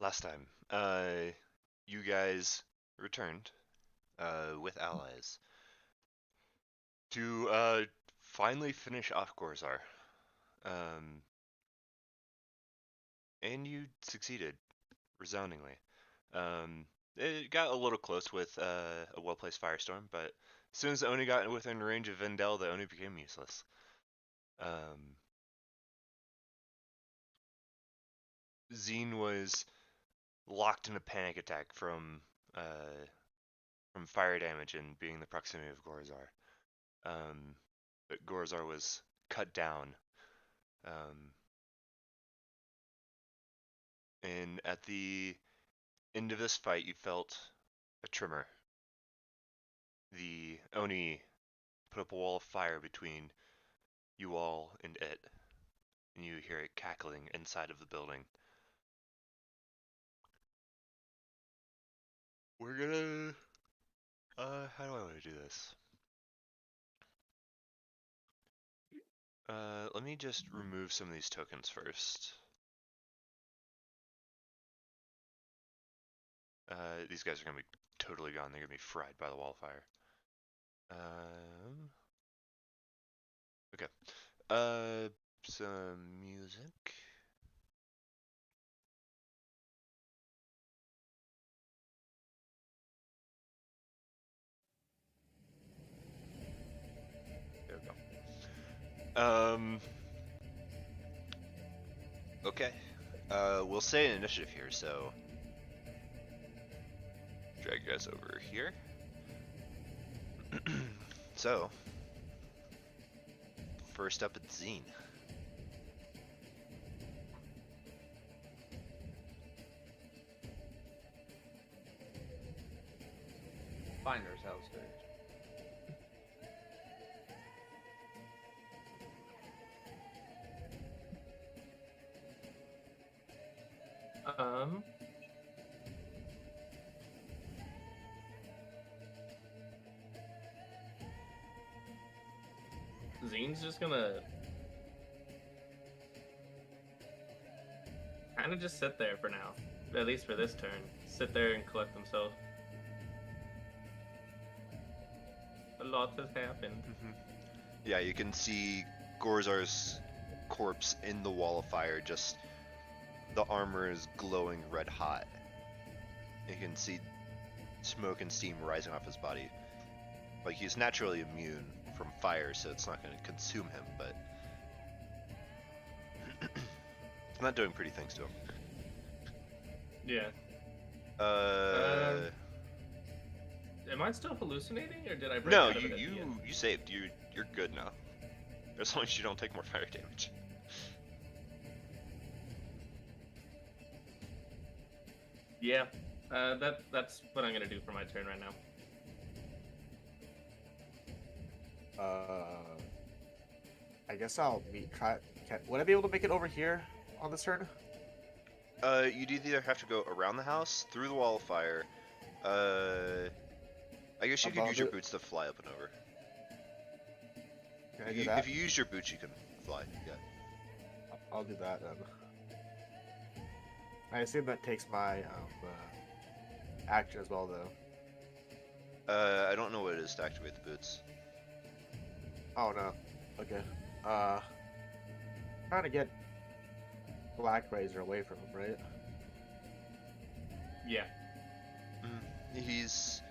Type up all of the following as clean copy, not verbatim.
last time, you guys returned, with allies to, finally finish off Gorzar. Um, and you succeeded resoundingly. Um, it got a little close with, a well-placed firestorm, but as soon as Oni got within range of Vendel, the Oni became useless. Um, Zine was locked in a panic attack from fire damage and being in the proximity of Gorzar. But Gorzar was cut down. Um, and at the end of this fight, you felt a tremor. The Oni put up a wall of fire between you all and it, and you hear it cackling inside of the building. We're gonna. How do I want to do this? Let me just remove some of these tokens first. These guys are gonna be totally gone. They're gonna be fried by the wall of fire. Okay. Some music. There we go. Okay. We'll say an initiative here, so drag you guys over here. So, first up, it's Zine. Finder's house first. Zine's just gonna kind of just sit there for now, at least for this turn. Sit there and collect himself. A lot has happened. Yeah, you can see Gorzar's corpse in the wall of fire, just the armor is glowing red hot. You can see smoke and steam rising off his body. Like, he's naturally immune from fire, so it's not going to consume him, but I'm not doing pretty things to him. Yeah. Am I still hallucinating, or did I break no, out of it at the end? you saved. You're good now. As long as you don't take more fire damage. Yeah. That's what I'm gonna do for my turn right now. I guess I'll would I be able to make it over here on this turn? You'd either have to go around the house, through the wall of fire. I guess you could use your boots to fly up and over. Can I do that? If you use your boots, you can fly. Yeah. I'll do that then. I assume that takes my action as well, though. I don't know what it is to activate the boots. Oh no. Okay. Trying to get Black Razor away from him, right? Yeah. He's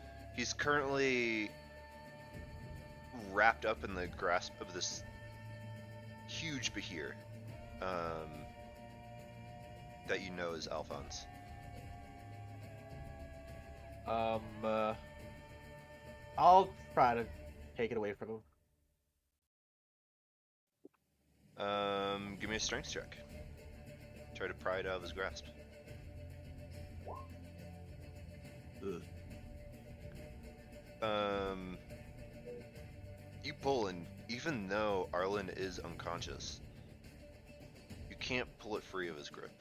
currently wrapped up in the grasp of this huge Behir, that you know is Alphonse. I'll try to take it away from him. Give me a strength check. Try to pry it out of his grasp. Ugh. You pull, and even though Arlen is unconscious, you can't pull it free of his grip.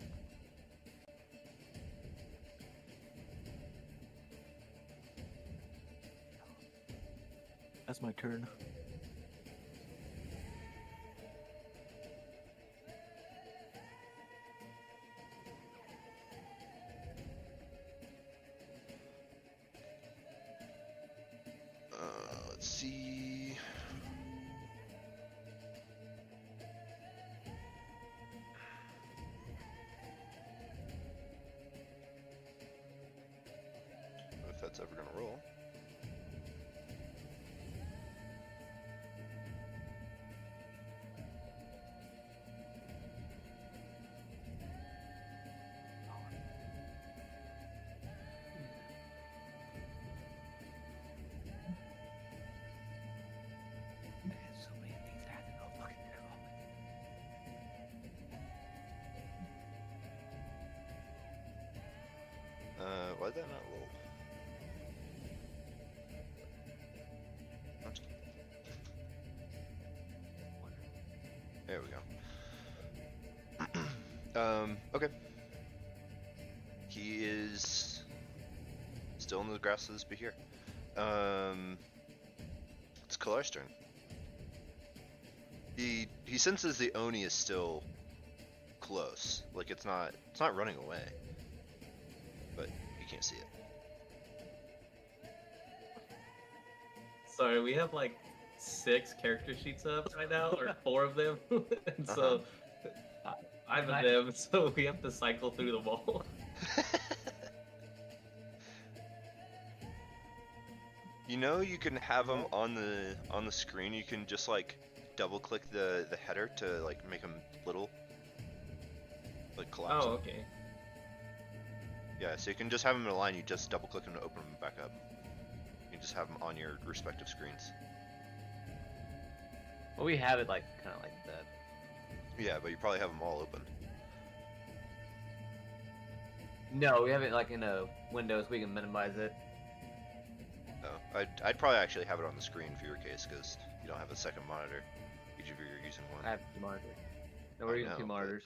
That's my turn. see. If that's ever gonna roll. Why did that not roll? What? There we go. Okay. He is still in the grasses, but here. It's Kalar's turn. He senses the Oni is still close. Like it's not running away. But you can't see it. Sorry, we have like 6 character sheets up right now, or 4 of them, and so I'm a them, so we have to cycle through them all. You know, you can have them on the screen. You can just like double click the header to like make them little, like collapse. Oh, them. okay. Yeah, so you can just have them in a line. You just double click them to open them back up. You can just have them on your respective screens. Well, we have it like kind of like that. Yeah, but you probably have them all open. No, we have it like in a Windows. We can minimize it. No, I'd probably actually have it on the screen for your case because you don't have a second monitor. Each of you are using one. I have 2 monitors. No, we're I using know, 2 but monitors.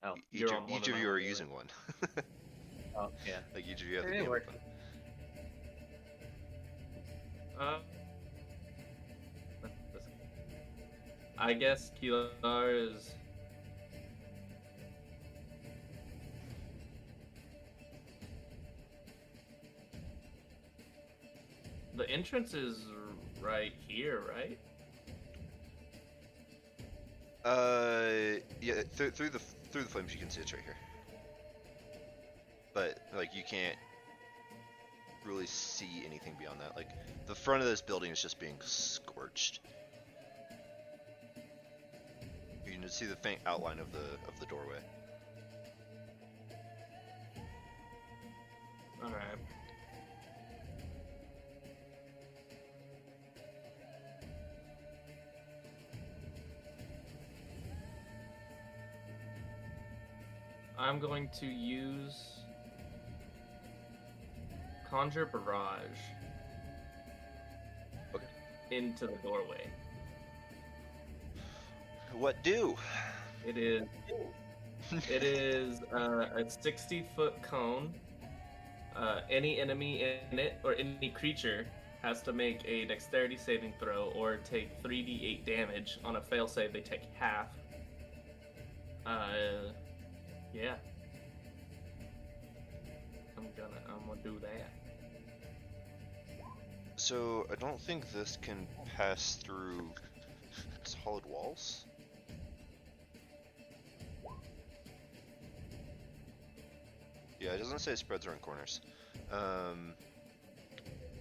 Oh, Each You're on one of and you I'm are on the using other. one. oh yeah. Like each of you have the It game works. open. I guess Kilar is. The entrance is right here, right? Yeah, through the flames you can see it's right here. But like you can't really see anything beyond that. Like the front of this building is just being scorched. You can just see the faint outline of the doorway. All right. I'm going to use Conjure Barrage Okay. into the doorway. What do? It is a 60-foot cone. Any enemy in it or any creature has to make a dexterity saving throw or take 3d8 damage. On a fail save, they take half. Yeah. I'm gonna do that. So I don't think this can pass through solid walls. Yeah, it doesn't say it spreads around corners.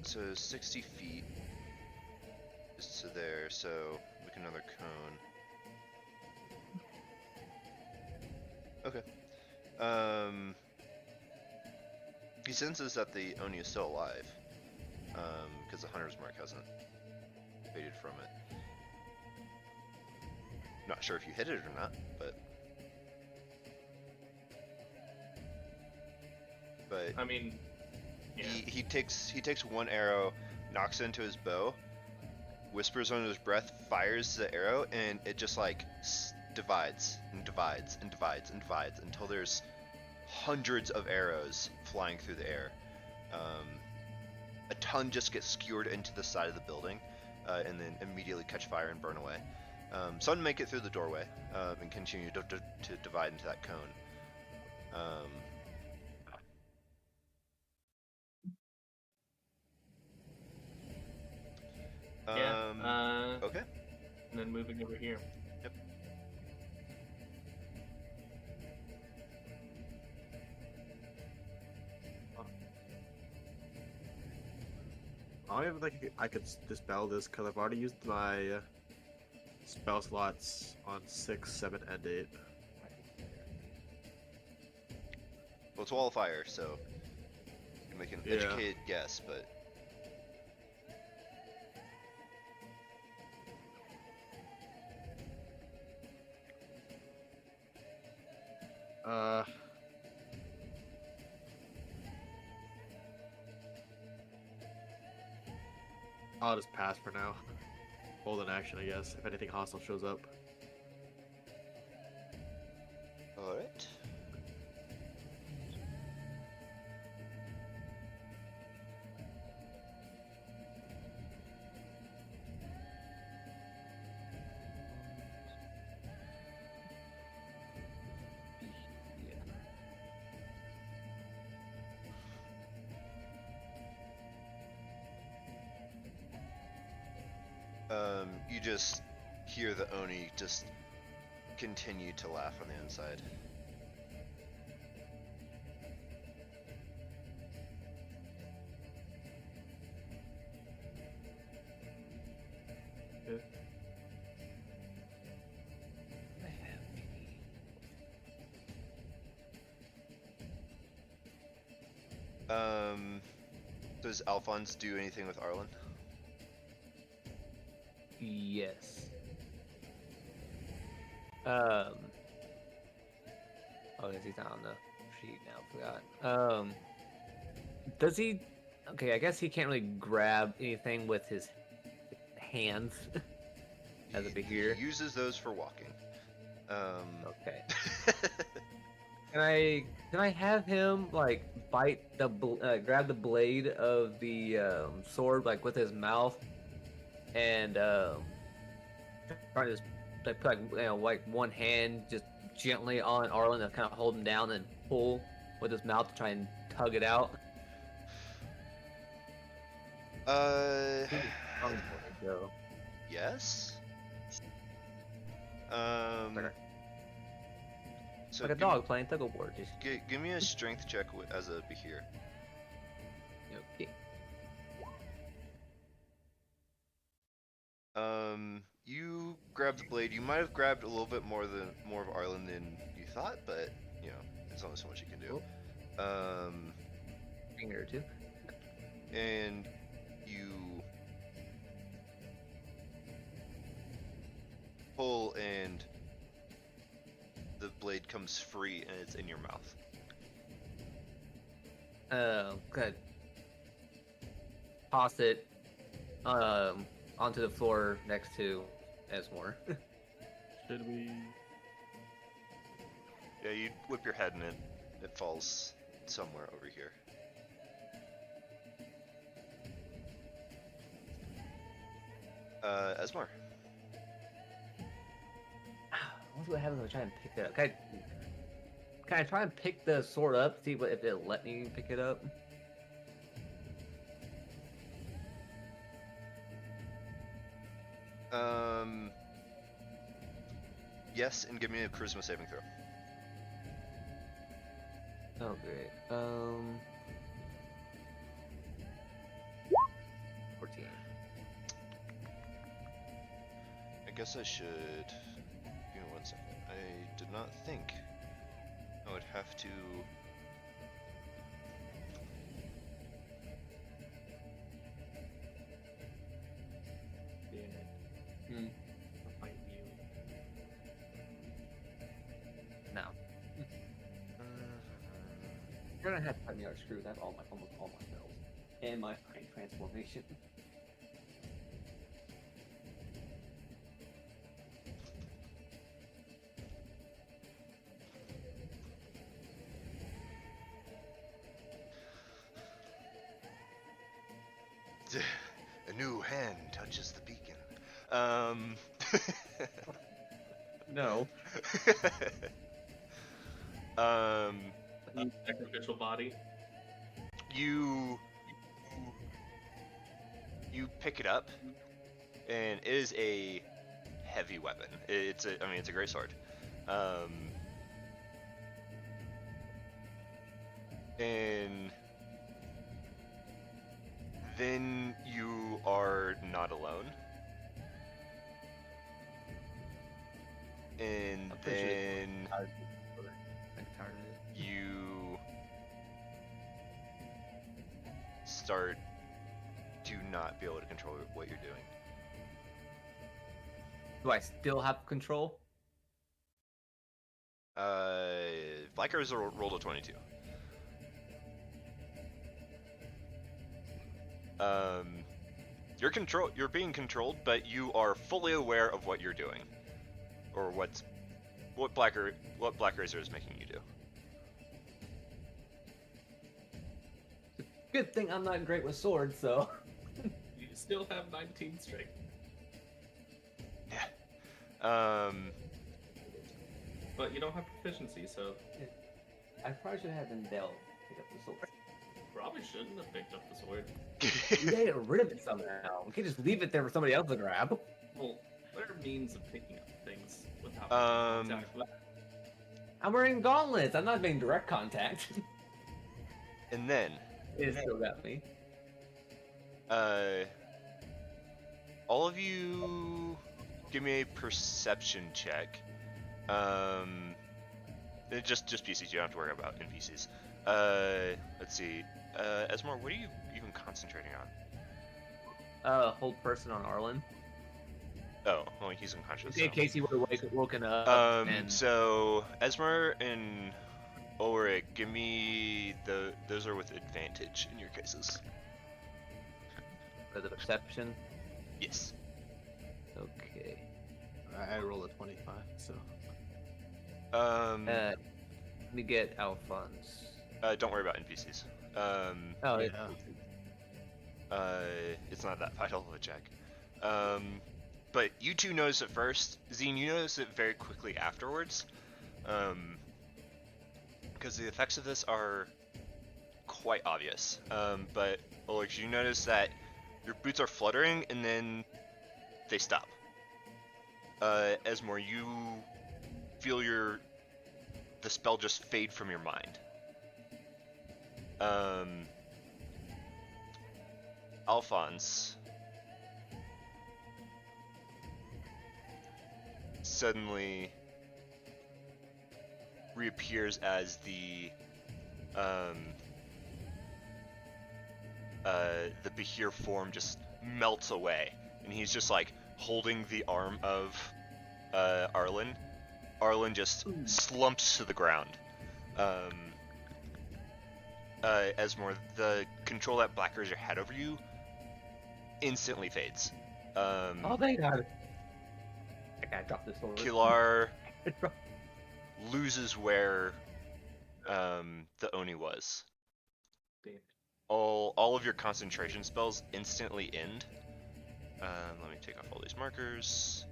So 60 feet is to there, so make another cone. Okay. He senses that the Oni is still alive, because the hunter's mark hasn't faded from it. Not sure if you hit it or not, but I mean, yeah. he takes one arrow, knocks it into his bow, whispers under his breath, fires the arrow, and it just like divides and divides and divides and divides until there's hundreds of arrows flying through the air. A ton just get skewered into the side of the building, and then immediately catch fire and burn away. Some make it through the doorway and continue to divide into that cone. Okay. And then moving over here. Yep. I don't even think I could dispel this because I've already used my spell slots on 6, 7, and 8. Well, it's wall of fire, so you can make an Yeah. educated guess, but I'll just pass for now. Hold an action, I guess, if anything hostile shows up. all right. You just hear the Oni just continue to laugh on the inside. Good. Does Alphonse do anything with Arlen? Yes. Oh, he's not on the sheet now. Forgot. Does he? Okay, I guess he can't really grab anything with his hands as a Behir. He uses those for walking. Okay. Can I have him like bite the grab the blade of the sword like with his mouth and try to just like put like one hand just gently on Arlen to kind of hold him down and pull with his mouth to try and tug it out. So. Yes. So Like a dog playing tug of war. Just give me a strength check as a Behir. okay. You grabbed the blade. You might have grabbed a little bit more of Arlen than you thought, but you know, there's only so much you can do. Finger or two. And you pull, and the blade comes free, and it's in your mouth. Good. Toss it onto the floor next to Esmore. Should we? Yeah, you whip your head, and it falls somewhere over here. Esmar. What happens if I try and pick it up? Can I try and pick the sword up? See if it'll let me pick it up? Yes, and give me a charisma saving throw. Oh, great. 14. I guess I should. Give me 1 second. I did not think I would have to. Yeah. I'll fight you. No. You're gonna have to cut me out screws. I have almost all my spells. And my transformation. A new hand touches the beacon. No. Sacrificial body. You pick it up, and it is a heavy weapon. It's a great sword. And then you are not alone. And I'm pretty sure then I'm tired of it. you start to not be able to control what you're doing. Do I still have control? Black Arrows rolled a 22. You're being controlled, but you are fully aware of what you're doing, or what Black Razor is making you do. Good thing I'm not great with swords, so. You still have 19 strength. Yeah. But you don't have proficiency, so I probably should have been Dell pick up the sword. probably shouldn't have picked up the sword. We gotta get rid of it somehow. We can't just leave it there for somebody else to grab. Well, there are means of picking up things without contact. I'm wearing gauntlets. I'm not making direct contact. And then, It still got me. all of you, give me a perception check. Just PCs. You don't have to worry about NPCs. Let's see. Esmore, what are you even concentrating on? Hold person on Arlen. Oh, well, he's unconscious. In So. case he would have woken up. and... So Esmer and Ulrich, give me those are with advantage in your cases. For the perception. Yes. Okay. I rolled a 25, so. Let me get Alphonse. Don't worry about NPCs. Oh, yeah. It's not that vital of a check. But you two notice it first. Zine, you notice it very quickly afterwards. Because the effects of this are quite obvious. But Ulrich, you notice that your boots are fluttering and then they stop. Esmore, you feel the spell just fade from your mind. Alphonse suddenly reappears as the Behir form just melts away, and he's just like holding the arm of Arlen. Arlen just slumps to the ground. Esmore, the control that Black Razor had over you instantly fades. Oh, thank God. I gotta drop this sword. Kilar loses where the Oni was. Damn. All of your concentration spells instantly end. Let me take off all these markers.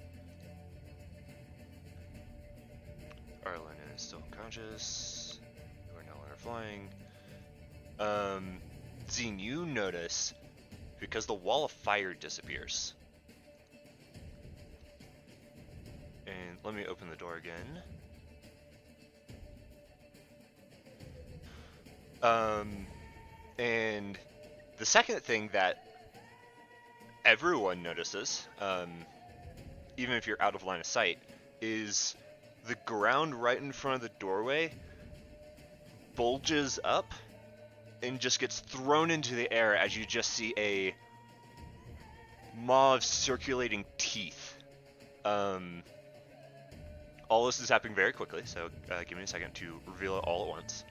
Arlen is still unconscious. You are no longer flying. Zine, you notice, because the wall of fire disappears. And let me open the door again. And the second thing that everyone notices, even if you're out of line of sight, is the ground right in front of the doorway bulges up and just gets thrown into the air as you just see a maw of circulating teeth. All this is happening very quickly, so give me a second to reveal it all at once.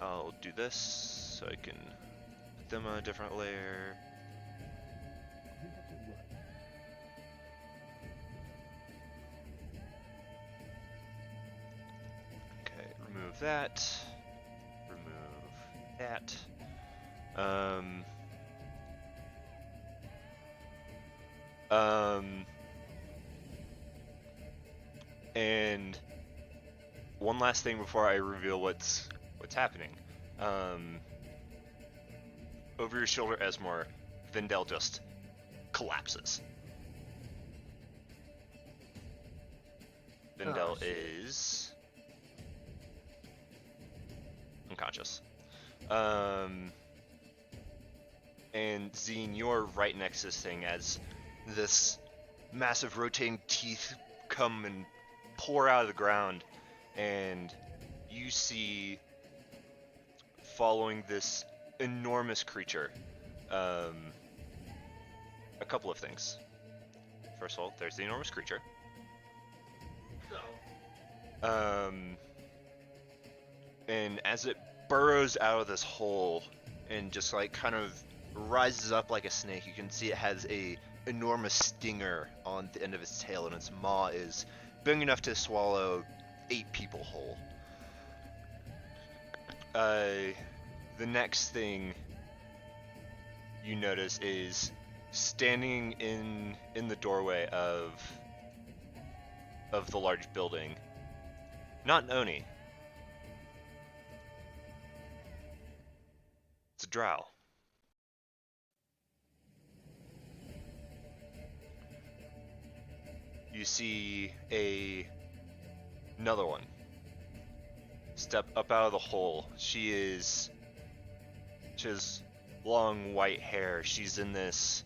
I'll do this so I can put them on a different layer. Okay, remove that. Remove that. And one last thing before I reveal what's happening. Over your shoulder, Esmore, Vindel just collapses. Vindel shit. is unconscious. And Zine, you're right next to this thing as this massive rotating teeth come and pour out of the ground, and you see, following this enormous creature, a couple of things. First of all, there's the enormous creature. And as it burrows out of this hole and just like kind of rises up like a snake, you can see it has a enormous stinger on the end of its tail, and its maw is big enough to swallow 8 people whole. The next thing you notice is standing in the doorway of the large building, not Oni. It's a drow. You see another one step up out of the hole. She has long white hair. She's in this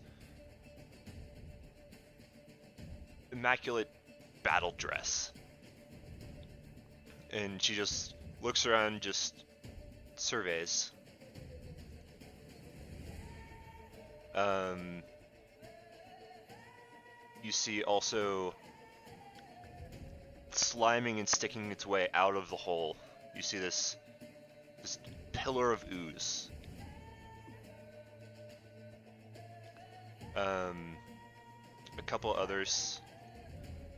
immaculate battle dress. And she just looks around, just surveys. You see also sliming and sticking its way out of the hole. You see this pillar of ooze. A couple others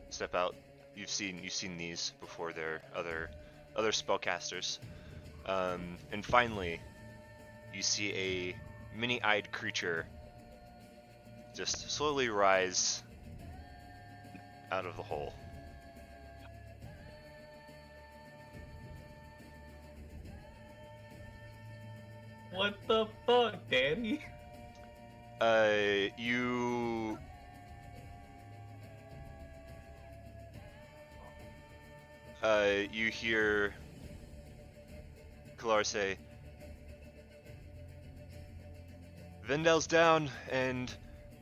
step out. You've seen these before. They're other spellcasters. And finally, you see a many-eyed creature just slowly rise out of the hole. What the fuck, Daddy? You hear Kalar say, "Vindel's down, and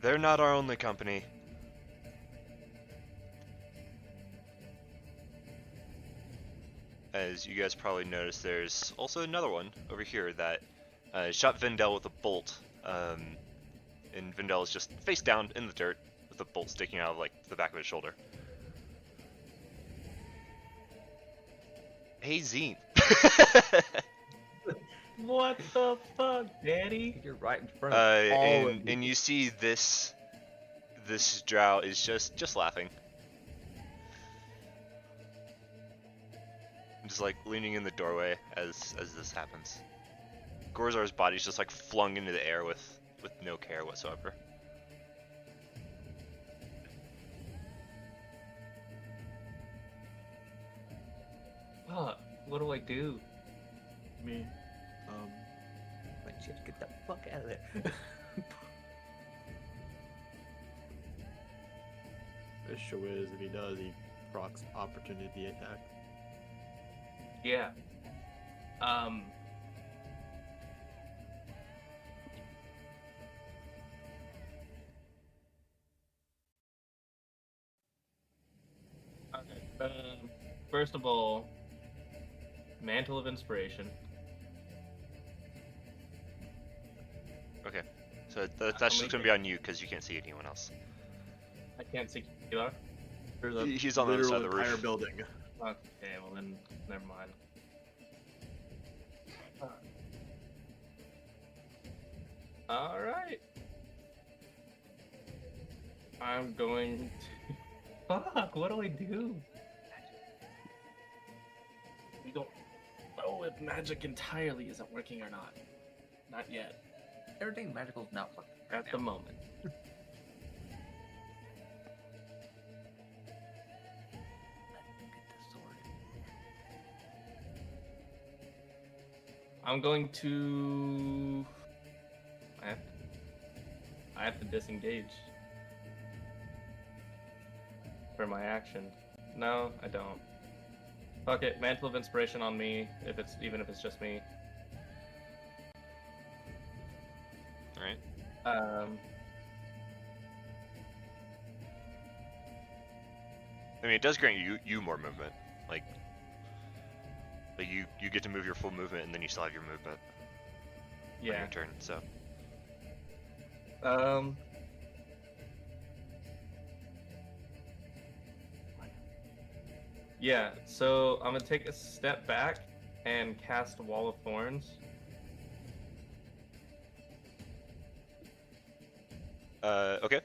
they're not our only company." As you guys probably noticed, there's also another one over here that shot Vindel with a bolt, and Vindel is just face down in the dirt with a bolt sticking out of like the back of his shoulder. Hey, Zine. What the fuck, Daddy? You're right in front of all of and you see this drow is just laughing. Just like leaning in the doorway as this happens. Gorzar's body's just like flung into the air with no care whatsoever. Fuck, what do I do? Me. Like, shit, get the fuck out of there. Issue is, if he does, he procs opportunity attack. Yeah. Okay. First of all, Mantle of Inspiration. Okay, so that's just gonna be on you because you can't see anyone else. I can't see Kilar. There's a He's on the other side of the entire roof. building. Okay, well then, never mind. Alright. I'm going to... Fuck, what do I do? We don't know if magic entirely isn't working or not. Not yet. Everything magical is not working At the moment. I'm going to... I have to disengage for my action. No, I don't. Fuck it, Mantle of Inspiration on me, even if it's just me. Alright. I mean, it does grant you more movement. Like you get to move your full movement, and then you still have your movement on Yeah. your turn. So Yeah, so I'm gonna take a step back and cast Wall of Thorns. Okay.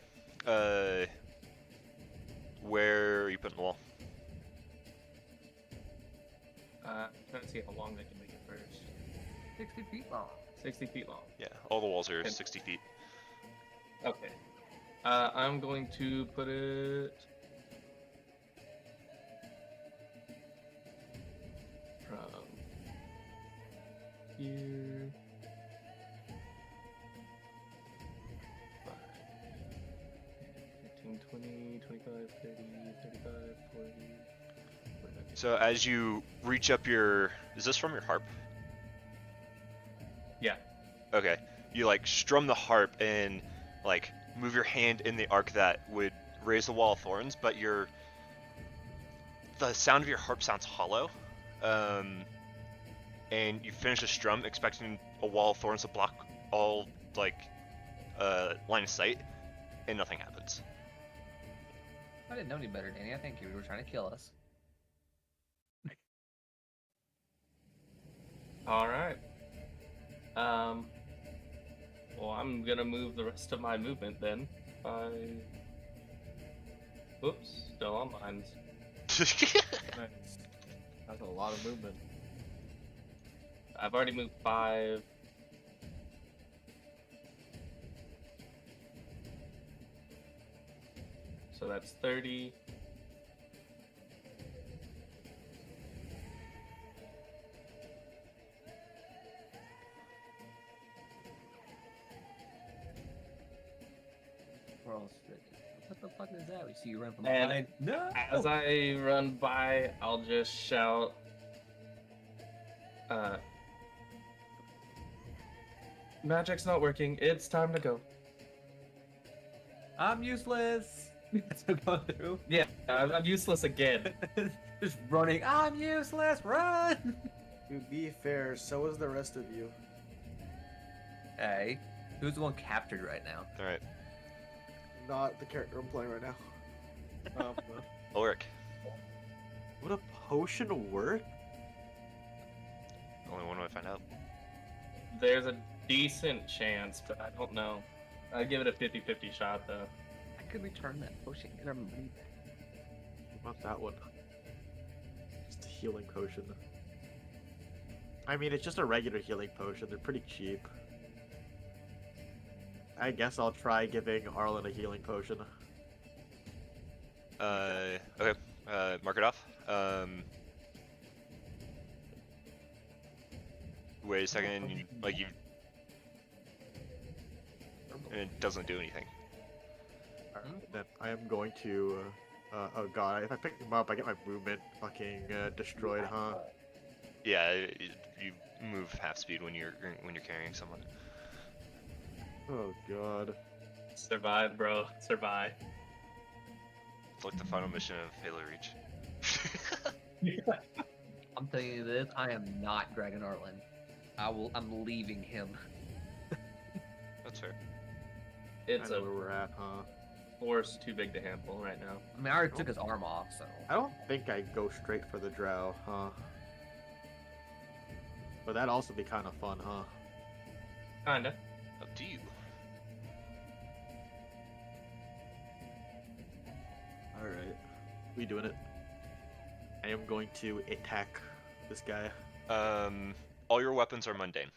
Where are you putting the wall? I'm trying to see how long they can make it first. 60 feet long. 60 feet long. Yeah, all the walls are Okay. 60 feet. Okay. I'm going to put it from here. 5, 15, 20, 25, 30, 35, 40. 45. So as you reach up your, is this from your harp? Yeah. Okay. You like strum the harp and like move your hand in the arc that would raise the wall of thorns, but the sound of your harp sounds hollow. And you finish the strum expecting a wall of thorns to block all like line of sight, and nothing happens. I didn't know any better, Danny. I think you were trying to kill us. All right. Well, I'm gonna move the rest of my movement then. Oops, still on lines. Nice. That's a lot of movement. I've already moved 5. So that's 30. Where else? What the fuck is that? We see you run from And behind. No! As I run by, I'll just shout, magic's not working, it's time to go. I'm useless! That's what I'm going through. Yeah, I'm useless again. Just running. I'm useless! Run! To be fair, so is the rest of you. Hey, who's the one captured right now? Alright. Not the character I'm playing right now. Ulrich. Would a potion work? Only one way to find out. There's a decent chance, but I don't know. I'd give it a 50-50 shot, though. I could return that potion. Get our money back. What about that one? Just a healing potion. I mean, it's just a regular healing potion. They're pretty cheap. I guess I'll try giving Arlen a healing potion. Okay. Mark it off. Wait a second. It doesn't do anything. Alright, then I am going to. Oh god, if I pick him up, I get my movement fucking destroyed, huh? Yeah, you move half speed when you're carrying someone. Oh god. Survive, bro. Survive. It's like the final mission of Halo Reach. I'm telling you this, I am not dragging Arlen. I'm leaving him. That's fair. It's I know a where we're at, huh? force too big to handle right now. I mean, I already took his arm off, so. I don't think I go straight for the drow, huh? But that'd also be kind of fun, huh? Kinda. Up to you. Alright. We doing it. I am going to attack this guy. All your weapons are mundane.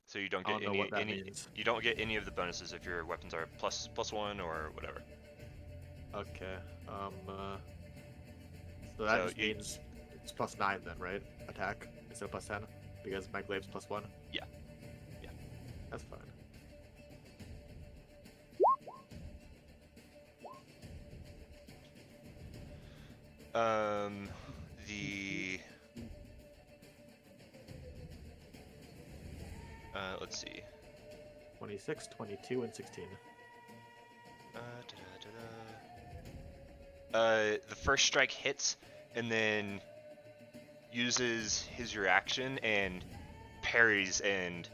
So you don't I get don't know what that means. you don't get any of the bonuses if your weapons are +1 or whatever. Okay. So that So just means it's +9 then, right? Attack instead of +10 because my glaive's +1. Yeah. Yeah. That's fine. The let's see. 26, 22, and 16. The first strike hits, and then uses his reaction and parries and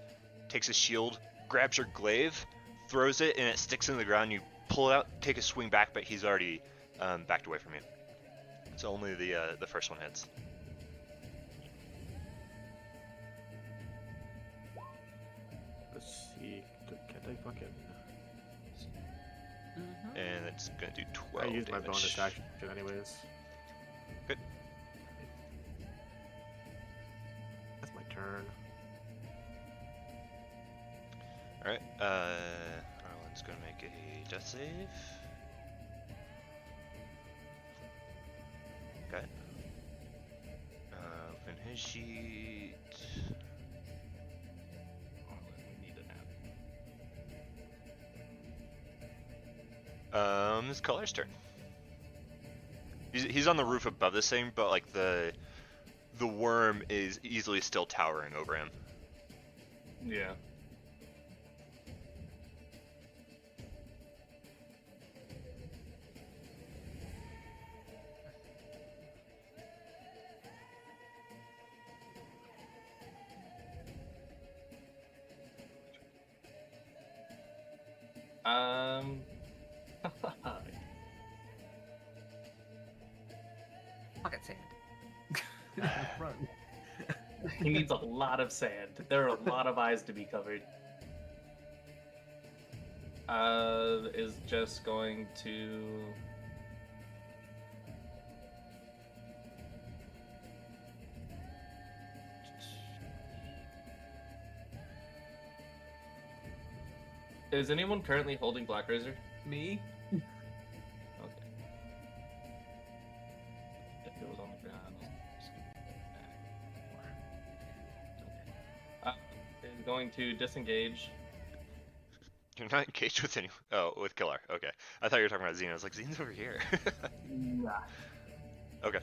takes a shield, grabs your glaive, throws it, and it sticks in the ground. You pull it out, take a swing back, but he's already backed away from you. So only the first one hits. Let's see. Can't I fucking... And it's gonna do I 12 used my damage. bonus action anyways. Good. That's my turn. Alright, Arlen's gonna make a death save. Okay. Open his sheet. We need a nap. It's Color's turn. He's on the roof above this thing, but like the worm is easily still towering over him. Yeah. Pocket sand. Run. He needs a lot of sand. There are a lot of eyes to be covered. Is just going to... Is anyone currently holding Black Razor? Me? Okay. If it was on the ground, I'll just give it back. Okay. Is going to disengage. You're not engaged with anyone. Oh, with Killer. Okay. I thought you were talking about Xena. I was like, Xena's over here. Yeah. Okay.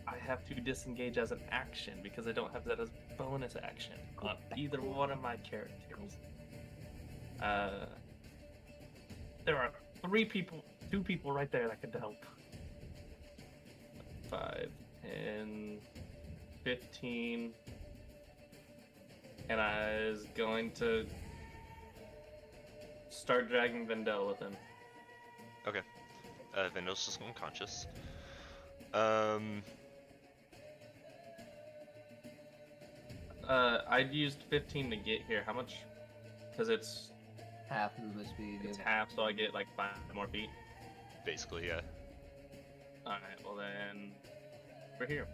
I have to disengage as an action because I don't have that as bonus action on either one of my characters. There are two people right there that could help. 5, 10, 15, and I was going to start dragging Vendel with him. Okay. Vendel's just unconscious. I'd used 15 to get here. How much? Because it's Half movement speed. it's half, so I get like 5 more feet. Basically, yeah. Alright, well then, we're here.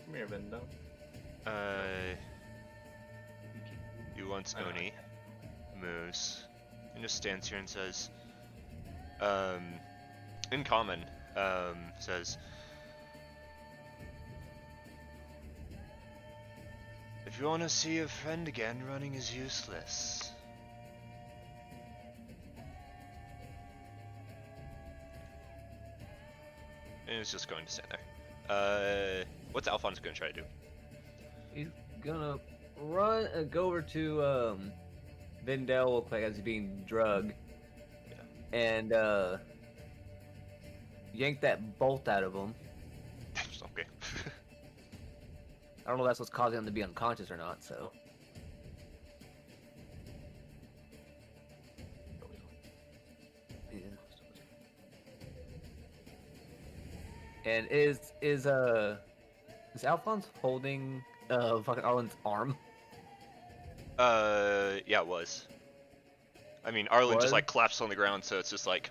Come here, Vendel. He wants I know. Oni. Moves. And just stands here and says, in common, says, if you want to see a friend again, running is useless. And it's just going to stand there. What's Alphonse going to try to do? He's gonna run and go over to Vendel, look like as he's being drugged, and yank that bolt out of him. Okay. I don't know if that's what's causing him to be unconscious or not. So yeah. And is Alphonse holding fucking Arlen's arm? Yeah, it was. I mean, Arlen Was? just like collapsed on the ground, so it's just like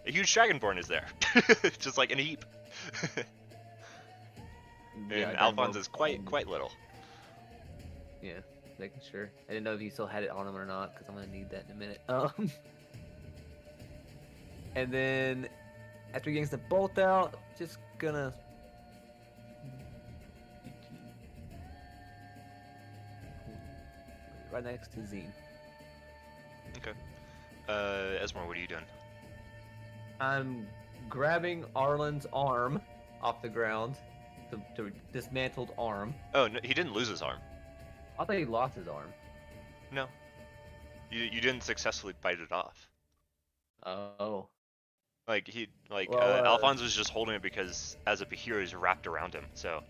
a huge dragonborn is there, just like in a heap. Yeah, And I Alphonse don't is know. quite little. Yeah, making sure. I didn't know if he still had it on him or not, because I'm gonna need that in a minute. And then after he gets the bolt out, just gonna right next to Zine. Okay. Esmore, what are you doing? I'm grabbing Arlen's arm off the ground, the dismantled arm. Oh, no, he didn't lose his arm. I thought he lost his arm. No. You didn't successfully bite it off. Oh. Like, Well, Alphonse was just holding it because as a hero he's wrapped around him, so.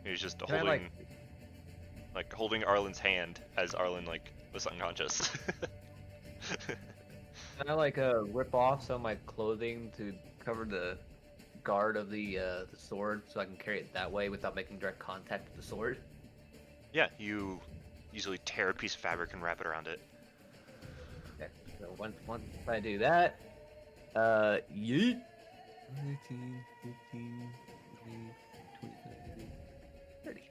He was just Can I, holding, holding Arlen's hand as Arlen, was unconscious. Can I rip off some of my clothing to cover the guard of the sword so I can carry it that way without making direct contact with the sword? Yeah, you easily tear a piece of fabric and wrap it around it. Okay, so once I do that, yeet. 19, 15, 20, 30.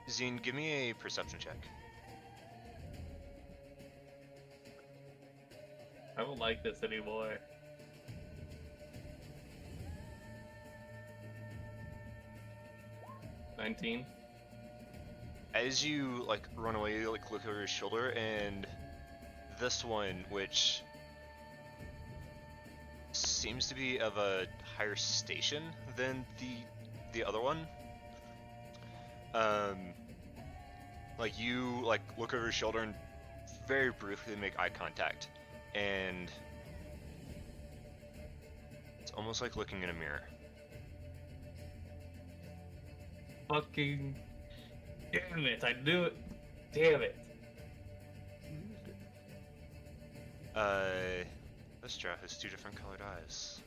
Zine, give me a perception check. I don't like this anymore. $19. As you run away, you look over your shoulder, and this one, which seems to be of a higher station than the other one, you look over your shoulder and very briefly make eye contact, and it's almost like looking in a mirror. Fucking damn it! I knew it. Damn it! This drow has two different colored eyes.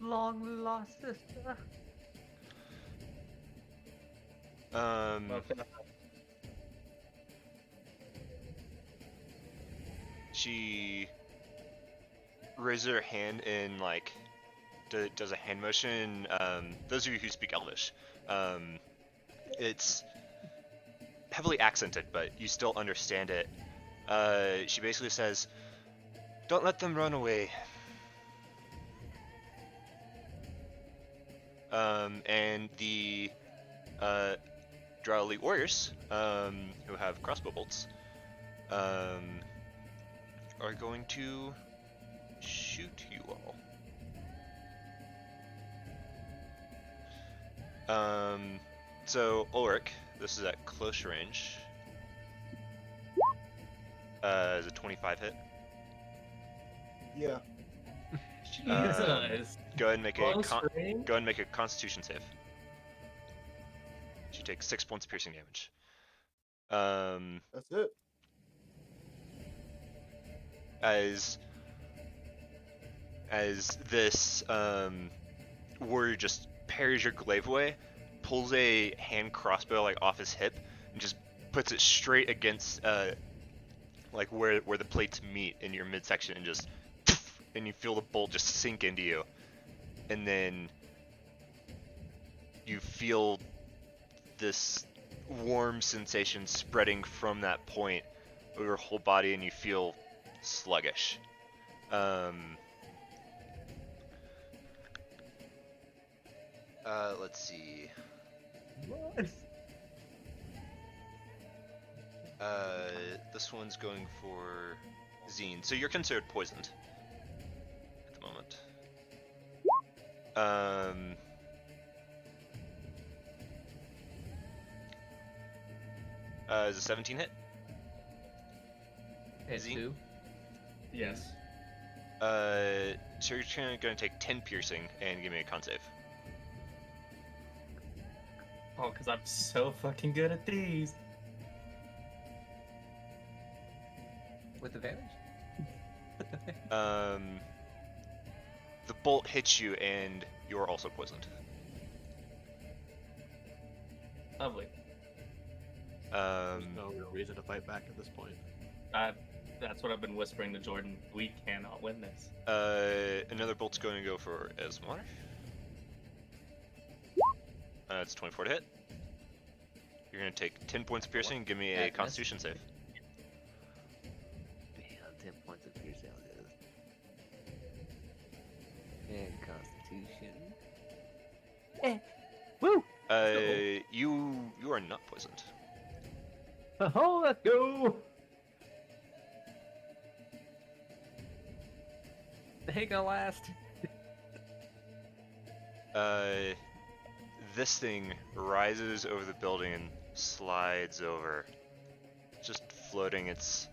Long lost sister. Okay. She raises her hand and does a hand motion. Those of you who speak Elvish, it's heavily accented, but you still understand it. She basically says, "Don't let them run away." And the Drow Elite Warriors, who have crossbow bolts, are going to shoot you all. So Ulrich, this is at close range. Is a 25 hit? Yeah. Jesus. Go ahead and make Close range? go ahead and make a Constitution save. She takes 6 points of piercing damage. That's it. As this warrior just parries your glaive away, pulls a hand crossbow off his hip, and just puts it straight against where the plates meet in your midsection, and just and you feel the bolt just sink into you, and then you feel this warm sensation spreading from that point over your whole body, and you feel sluggish. Let's see. What? This one's going for Zine. So you're considered poisoned at the moment. Is a 17 hit? Hit Zine? 2. Yes. So you're gonna take 10 piercing and give me a con save. Oh, because I'm so fucking good at these. With advantage? The bolt hits you and you're also poisoned. Lovely. There's no real reason to fight back at this point. That's what I've been whispering to Jordan. We cannot win this. Another bolt's going to go for Esmar. It's 24 to hit. You're going to take 10 points of piercing and give me a Constitution save. Damn, 10 points of piercing. And Constitution. Woo! You are not poisoned. Oh, let's go! It ain't gonna last. This thing rises over the building and slides over, just floating its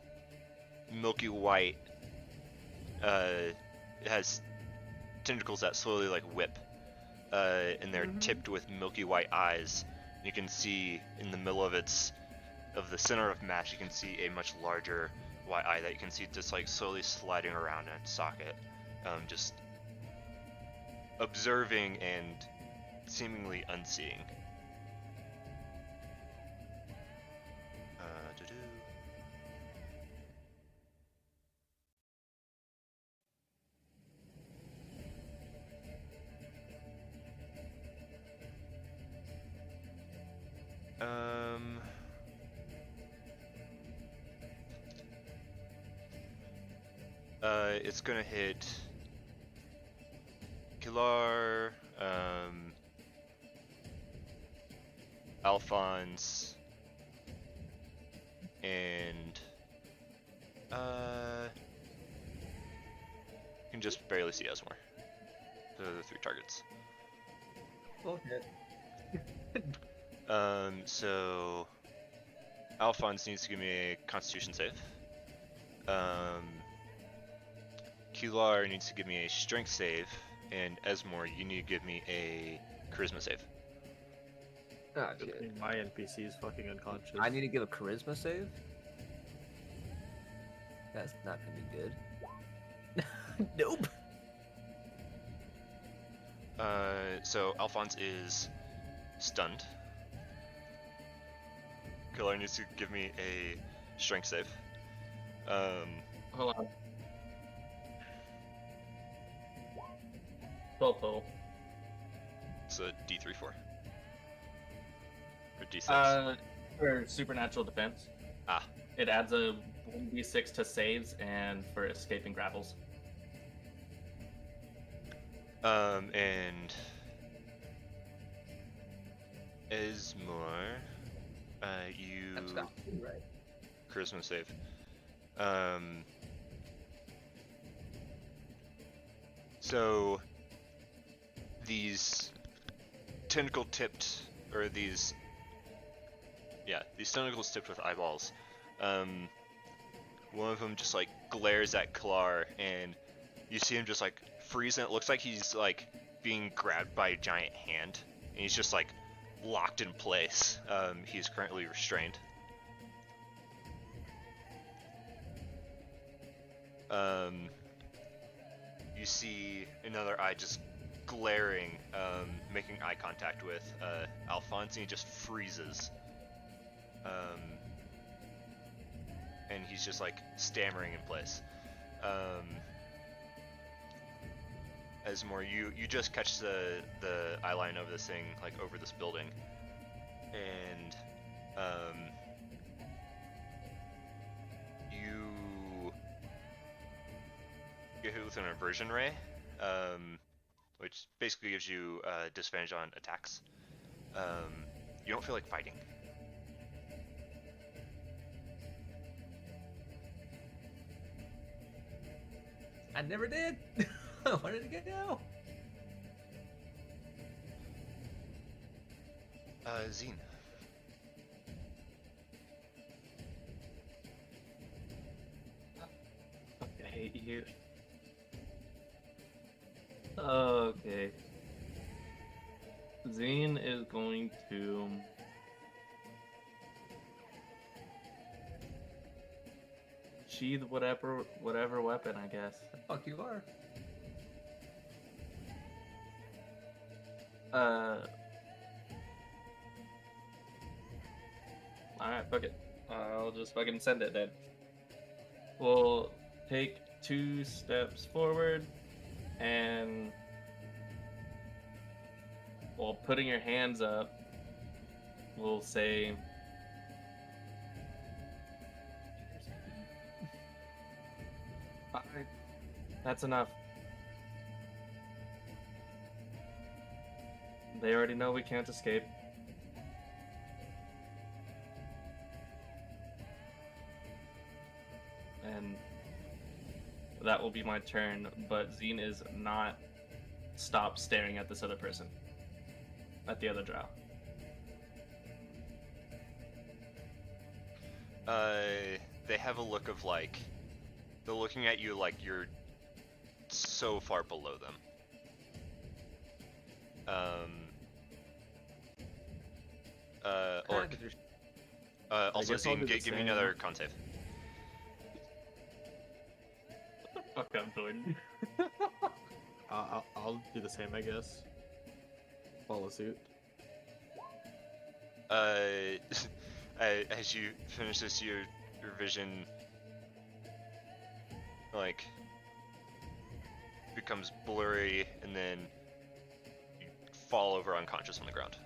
milky white. It has tentacles that slowly like whip, and they're tipped with milky white eyes. You can see in the middle of the center of mass, you can see a much larger white eye that you can see just like slowly sliding around in its socket, just observing and seemingly unseeing. It's gonna hit Kilar, Alphonse, and you can just barely see Esmore. Those are the 3 targets. Okay. So Alphonse needs to give me a Constitution save. Kilar needs to give me a Strength save, and Esmore, you need to give me a Charisma save. Ah, shit. My NPC is fucking unconscious. I need to give a charisma save? That's not gonna be good. Nope. So Alphonse is stunned. Kilar needs to give me a Strength save. Hold on. 12 total. It's a D3-4. Or D6. For supernatural defense. Ah. It adds a 1d6 to saves and for escaping grapples. And Esmore, you That's not right. Charisma save. So these tentacles tipped with eyeballs. One of them just like glares at Kilar, and you see him just like freeze, and it looks like he's like being grabbed by a giant hand, and he's just like locked in place. He's currently restrained. You see another eye just glaring, making eye contact with Alphonse, and he just freezes. And he's just like stammering in place. Esmore, you just catch the eye line of this thing like over this building, and you get hit with an aversion ray, which basically gives you disadvantage on attacks. You don't feel like fighting. I never did. Where did it go? Zine. I hate you. Okay. Zine is going to sheath whatever weapon, I guess. The fuck you are. Alright, fuck it. I'll just fucking send it then. We'll take 2 steps forward, and while putting your hands up, we'll say, "Alright, that's enough. They already know we can't escape. that will be my turn, but Zine is not stopped staring at this other person. At the other drow. They have a look of like, they're looking at you like you're so far below them. Orc. Also, guess I'll Zine, do the give me same. another con save. Fuck up, Jordan. I'll do the same, I guess. Follow suit. As you finish this, your vision like becomes blurry, and then you fall over unconscious on the ground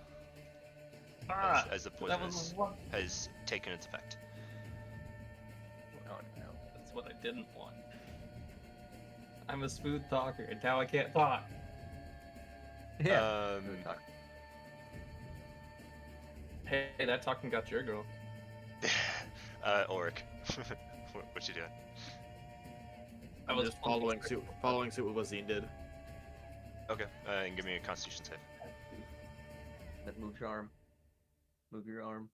as the poison has taken its effect. Oh no, that's what I didn't want. I'm a smooth talker, and now I can't talk. Yeah. Hey, that talking got your girl. Oric, what you doing? I I'm was just following suit with what Zine did. Okay, and give me a Constitution save. That move your arm. Move your arm.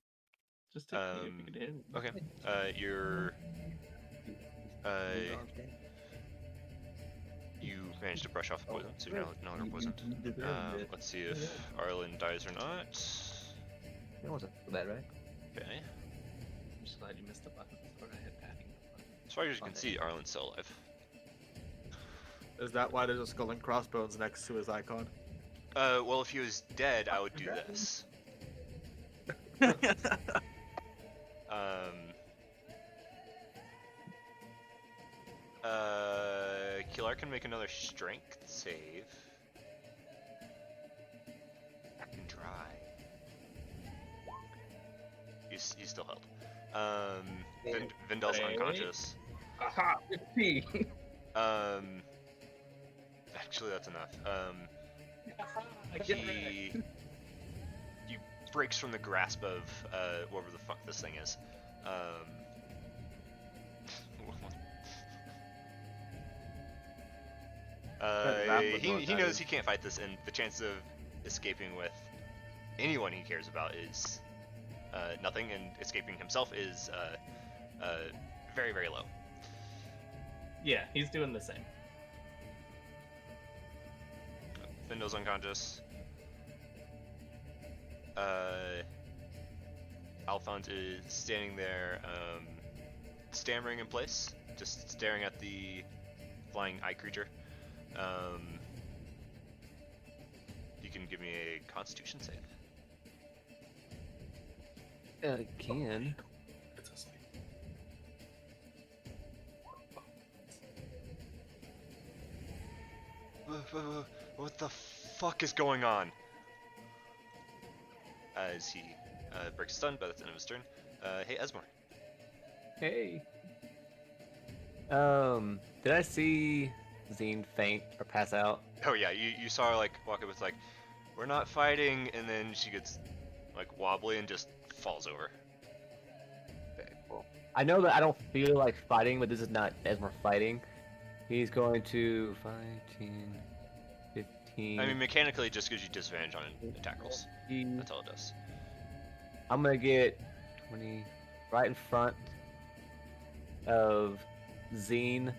Just take me if you could hit him. Okay, you're Move your arm, Stan. you managed to brush off the poison, so you're no longer poisoned. You deserved it. Let's see if Arlen dies or not. That wasn't so bad, right? Okay. I'm just glad you missed the button. Or I hit packing. As far as you can see, Arlen's still alive. Is that why there's a skull and crossbones next to his icon? Well, if he was dead, I would do this. Killar can make another strength save. I can try. He's still held. Vindel's Okay. unconscious. Aha! 50! Actually, that's enough. He breaks from the grasp of whatever the fuck this thing is. He knows he can't fight this, and the chance of escaping with anyone he cares about is nothing, and escaping himself is very, very low. Yeah, he's doing the same. Vindel's unconscious. Alphonse is standing there, stammering in place, just staring at the flying eye creature. You can give me a Constitution save. Can. It's asleep. What the fuck is going on? As he breaks stun, but that's the end of his turn. Hey, Esmore. Hey. Did I see Zine faint or pass out? Oh yeah, you saw her like walk up with like, we're not fighting, and then she gets like wobbly and just falls over. Okay, cool. I know that I don't feel like fighting, but this is not Esmore fighting. He's going to 15, 15. I mean, mechanically, it just gives you disadvantage on attack rolls. That's all it does. I'm gonna get 20 right in front of Zine,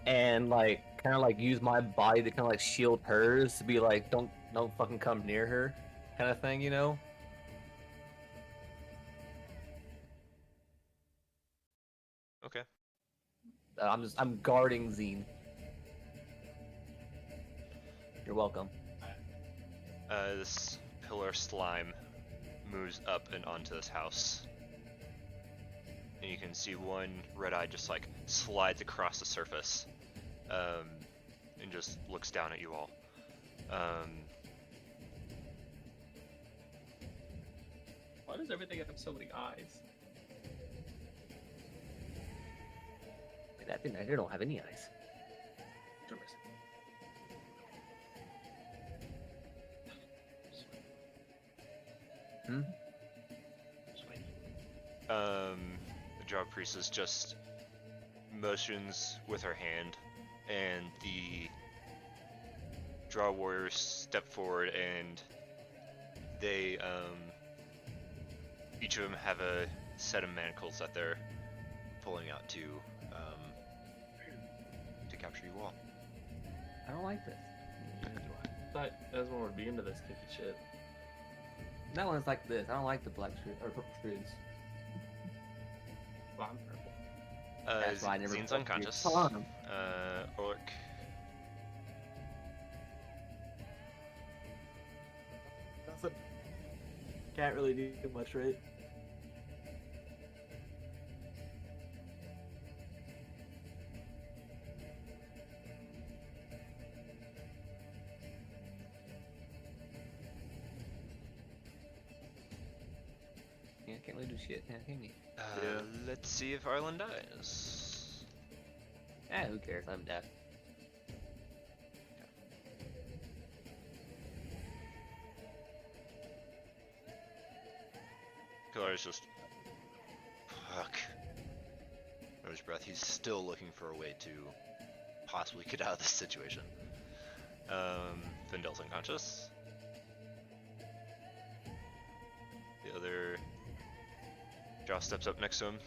and like kind of like use my body to kind of like shield hers, to be like, don't fucking come near her, kind of thing, you know? Okay. I'm guarding Zine. You're welcome. This pillar slime moves up and onto this house. And you can see one red eye just like slides across the surface, and just looks down at you all. Why does everything have so many eyes? That thing right here don't have any eyes. Tremors. Hmm? Just wait. The Drow priestess just motions with her hand, and the draw warriors step forward, and they each of them have a set of manacles that they're pulling out to capture you all. I don't like this. But as when we're being to this kinky shit. That one's like this. I don't like the black shrews or purple shrews. Well, I'm purple. That's why I never Zine's fucked you. unconscious. Come on. Orc. Nothing. Can't really do much, right? Yeah, can't really do shit, can you? Yeah. Let's see if Arlen dies. Who cares? I'm dead. Kilar's just... Fuck. Under his breath, he's still looking for a way to possibly get out of this situation. Findel's unconscious. The other... Josh steps up next to him.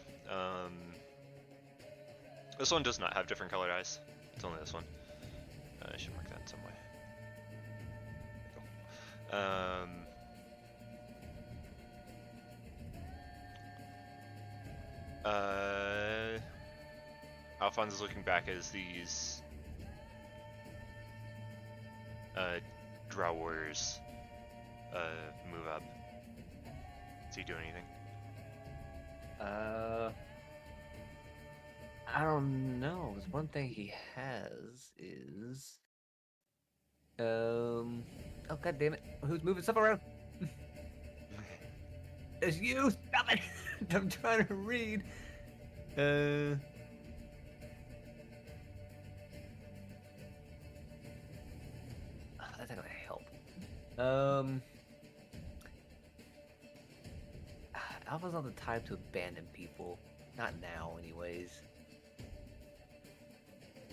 This one does not have different colored eyes. It's only this one. I should mark that in some way. There you go. Alphonse is looking back as these drow warriors move up. Is he doing anything? I don't know. There's one thing he has is oh god damn it. Who's moving stuff around? It's you! Stop it! I'm trying to read. That's not gonna help. Alpha's not the type to abandon people. Not now, anyways.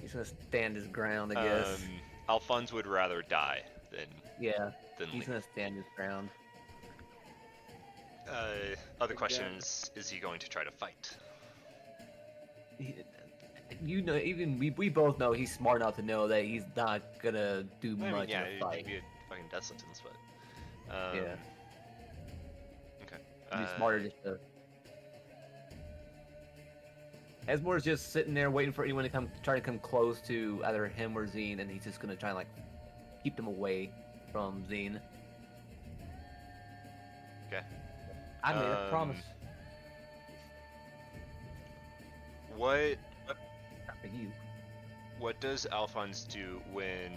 He's gonna stand his ground, I guess. Alphonse would rather die than He's leave. gonna stand his ground. Other question is he going to try to fight? You know, even we both know he's smart enough to know that he's not gonna do much in a it fight. could be a fucking death sentence, but Yeah. Okay. He's smarter just to. Esmore's just sitting there waiting for anyone to try to come close to either him or Zine, and he's just gonna try and like keep them away from Zine. Okay. I made a promise. What Not for you. What does Alphonse do when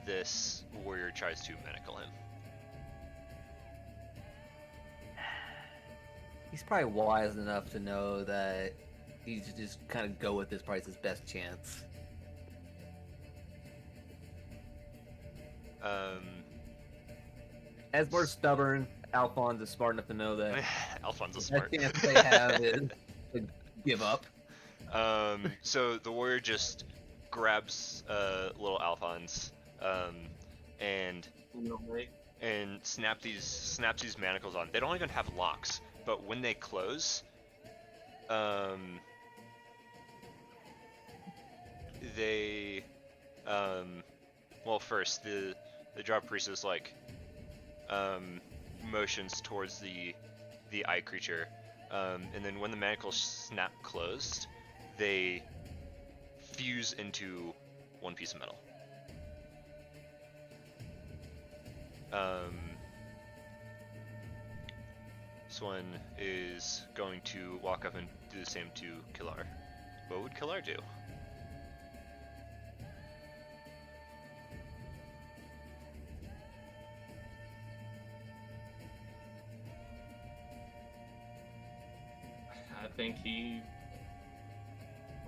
this warrior tries to manacle him? He's probably wise enough to know that he should just kind of go with this. Probably his best chance. Esmore's stubborn. Alphonse is smart enough to know that Alphonse is the smart. best chance they have is to give up. So the warrior just grabs little Alphonse and snaps these manacles on. They don't even have locks, but when they close, they well, first the job priestess like motions towards the eye creature, and then when the manacles snap closed, they fuse into one piece of metal. This one is going to walk up and do the same to Kilar. What would Kilar do? I think he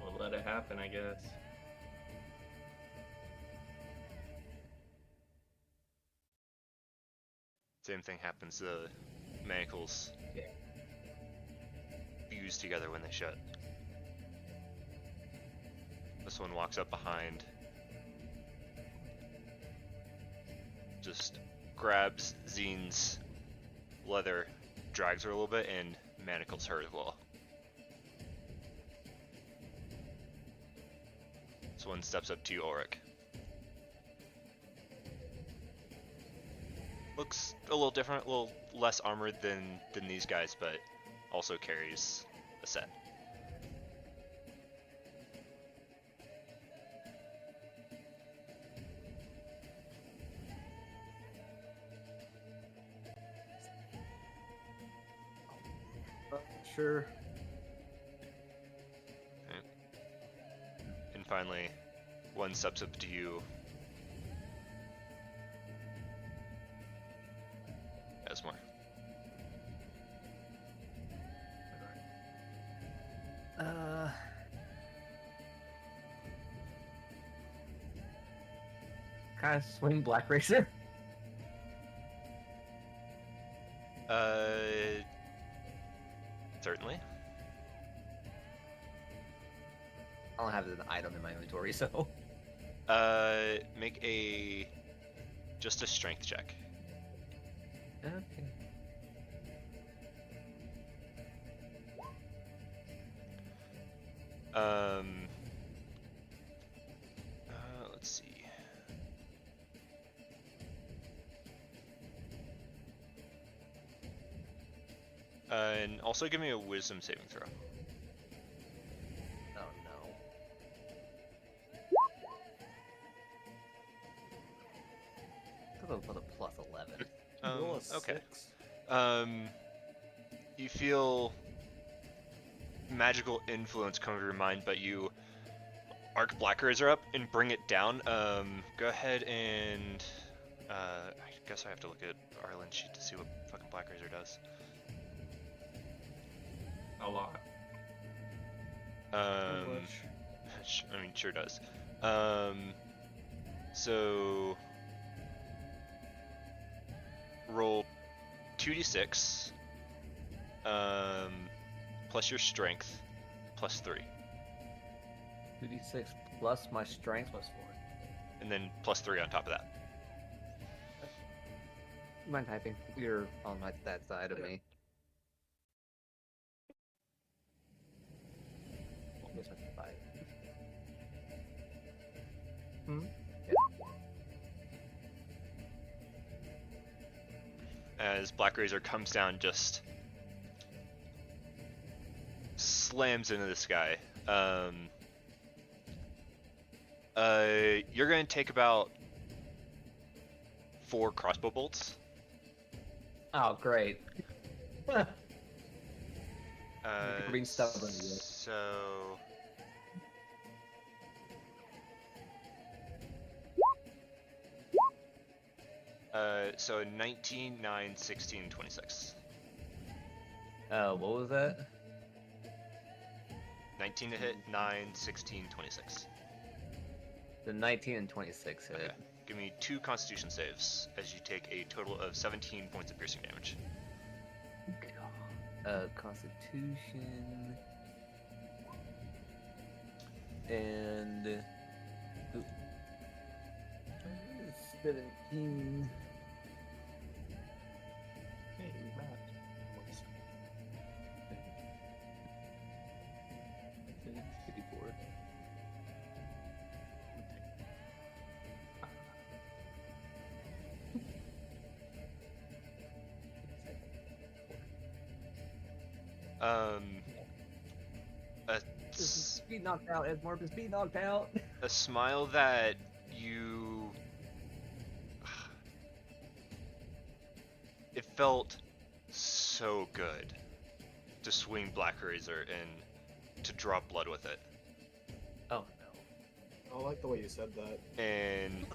will let it happen, I guess. Same thing happens. The manacles fuse together when they shut. This one walks up behind, just grabs Zine's leather, drags her a little bit, and manacles her as well. This one steps up to you, Ulrich. Looks a little different, a little less armored than these guys, but also carries a set. Sure. And finally, one steps up to you. Asmar. Kind of swing Black Racer. Certainly. I don't have an item in my inventory, so. Make just a strength check. Okay. Let's see. And also give me a wisdom saving throw. Oh no. I'll go for the plus 11. Roll a Okay. 6. You feel magical influence come over your mind, but you arc Black Razor up and bring it down. Go ahead and I guess I have to look at Arlen's sheet to see what fucking Black Razor does. A lot. I mean, sure does. So roll 2d6, plus your strength, plus 3, 2d6 plus my strength plus 4. and then plus 3 on top of that. You mind typing? You're on that side of me. Guess I can buy it. As Black Razor comes down, just slams into this guy. You're gonna take about 4 crossbow bolts. Oh, great. Being stubborn. So so 19, 9, 16, 26. What was that? 19 to hit, 9, 16, 26. The 19 and 26 hit. Okay. Give me 2 constitution saves as you take a total of 17 points of piercing damage. Constitution. And. Ooh. 17. Hey, Matt. 54. Just be knocked out, Edmore. Just be knocked out. A smile that you... It felt so good to swing Black Razor and to draw blood with it. Oh no. I like the way you said that. And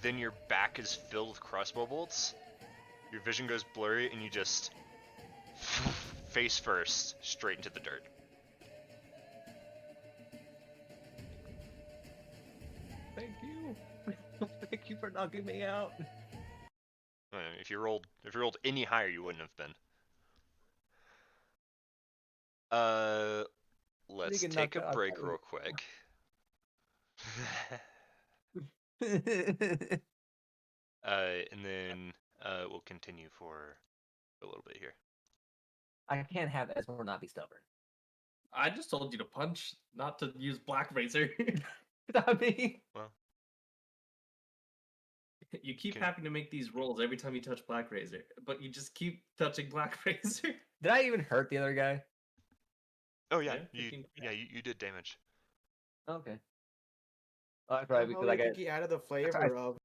then your back is filled with crossbow bolts. Your vision goes blurry and you just face first straight into the dirt. Thank you. Thank you for knocking me out. If you rolled any higher, you wouldn't have been. Let's take a break real quick. And then we'll continue for a little bit here. I can't have Esmore not be stubborn. I just told you to punch, not to use Black Razor. I mean, Well, You keep Can- having to make these rolls every time you touch Black Razor, but you just keep touching Black Razor. did I even hurt the other guy? oh yeah, Yeah, 15 you did damage. Okay. Oh, that's right, Somehow because I I got think he added the flavor of